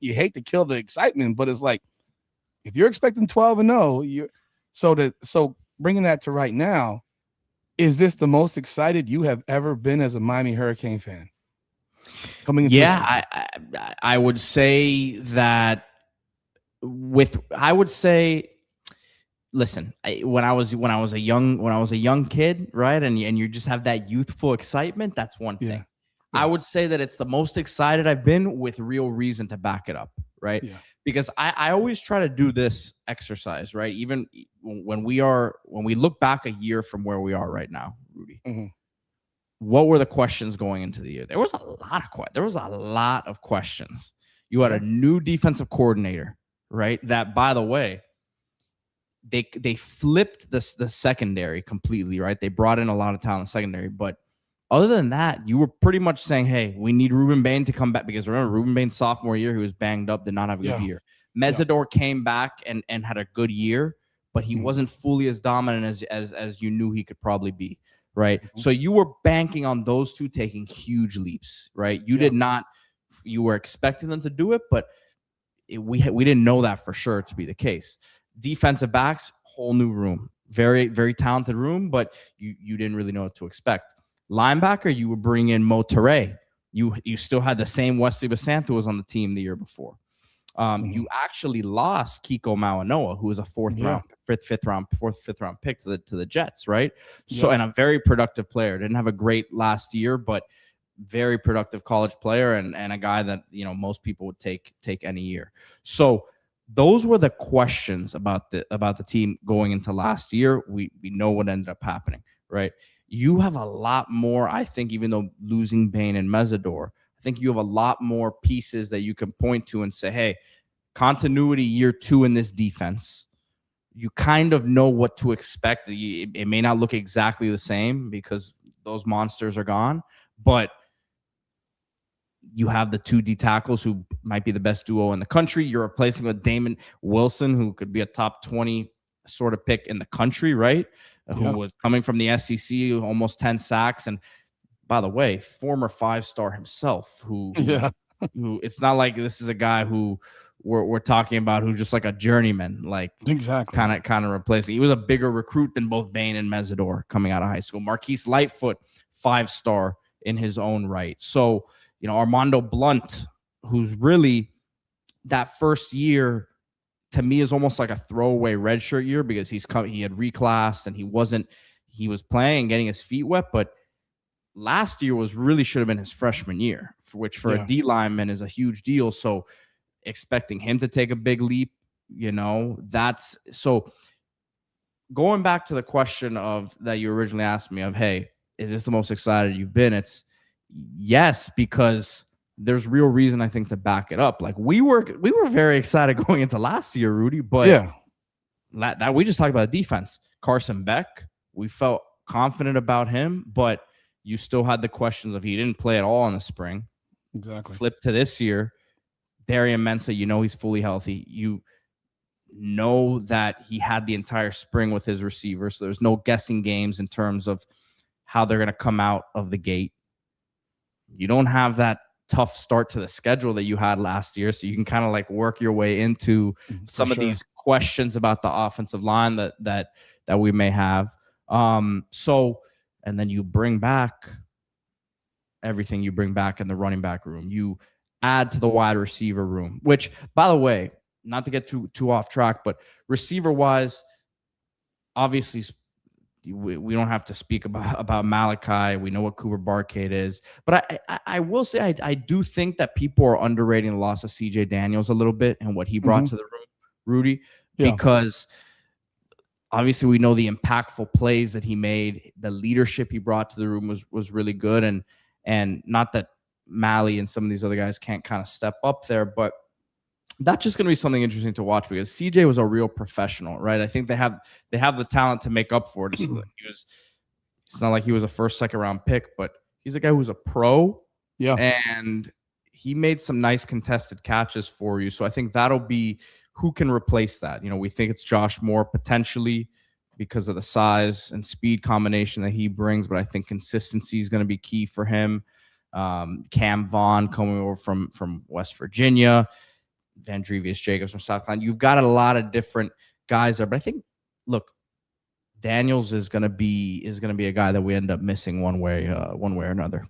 You hate to kill the excitement, but it's like if you're expecting 12-0, you're so bringing that to right now. Is this the most excited you have ever been as a Miami Hurricane fan coming into the Yeah, season? I would say that I would say, listen, when I was a young kid, right, and you just have that youthful excitement, that's one Yeah, thing. I yeah, would say that it's the most excited I've been with real reason to back it up, right? yeah. Because I always try to do this exercise, right? Even when we look back a year from where we are right now, Rudy, Hmm. what were the questions going into the year? There was a lot of questions. You had Yeah, a new defensive coordinator, right? That, by the way, they flipped the secondary completely, right? They brought in a lot of talent in the secondary, but other than that, you were pretty much saying, hey, we need Ruben Bain to come back, because remember, Ruben Bain's sophomore year, he was banged up, did not have a good yeah, year. yeah. Mesidor came back and had a good year, but he Mhm, wasn't fully as dominant as you knew he could probably be, right? mhm. So you were banking on those two taking huge leaps, right? You Yeah, did not. You were expecting them to do it, but we didn't know that for sure to be the case. Defensive backs, whole new room, very very talented room, but you didn't really know what to expect. Linebacker, you would bring in Mo Toure. You still had the same Wesley Basantha who was on the team the year before. mhm. You actually lost Kiko Mawanoa, who was a Yeah, fifth round pick to the Jets, right? So, yep. and a very productive player. Didn't have a great last year, but very productive college player, and a guy that most people would take any year. So those were the questions about the team going into last year. We know what ended up happening, right? You have a lot more, I think, even though losing Bain and Mesidor, I think you have a lot more pieces that you can point to and say, hey, continuity year two in this defense. You kind of know what to expect. It may not look exactly the same because those monsters are gone, but you have the two D tackles who might be the best duo in the country. You're replacing with Damon Wilson, who could be a top 20 sort of pick in the country, right? Who Yeah, was coming from the SEC, almost 10 sacks. And by the way, former 5-star himself, yeah. who it's not like this is a guy who we're talking about who's just like a journeyman, like Exactly. kind of replacing. He was a bigger recruit than both Bain and Mesidor coming out of high school. Marquise Lightfoot, 5-star in his own right. So, Armando Blunt, who's really that first year to me is almost like a throwaway redshirt year because he had reclassed and he was playing, getting his feet wet, but last year should have been his freshman year, which for a Yeah. D lineman is a huge deal. So expecting him to take a big leap, that's so. Going back to the question of that you originally asked me of, hey, is this the most excited you've been? It's yes, because there's real reason I think to back it up. Like we were very excited going into last year, Rudy, but Yeah. that we just talked about defense. Carson Beck, we felt confident about him, but you still had the questions of he didn't play at all in the spring. Exactly. Flip to this year, Darian Mensah, he's fully healthy. You know that he had the entire spring with his receivers, so there's no guessing games in terms of how they're going to come out of the gate. You don't have that tough start to the schedule that you had last year, so you can kind of like work your way into For some of sure. these questions about the offensive line that we may have. So, and then you bring back everything you bring back in the running back room. You add to the wide receiver room, which, by the way, not to get too off track, but receiver wise, obviously we don't have to speak about Malachi. We know what Cooper Barcade is, but I will say I do think that people are underrating the loss of C.J. Daniels a little bit and what he brought Hmm. to the room, Rudy, Yeah. because obviously we know the impactful plays that he made, the leadership he brought to the room was really good, and not that Mally and some of these other guys can't kind of step up there, but that's just going to be something interesting to watch because CJ was a real professional, right? I think they have the talent to make up for it. It's not like he was a first, second round pick, but he's a guy who's a pro, Yeah. and he made some nice contested catches for you. So I think that'll be who can replace that. We think it's Josh Moore potentially because of the size and speed combination that he brings, but I think consistency is going to be key for him. Cam Vaughn coming over from West Virginia. Vandrevius Jacobs from South Carolina. You've got a lot of different guys there, but I think, look, Daniels is going to be a guy that we end up missing one way or another.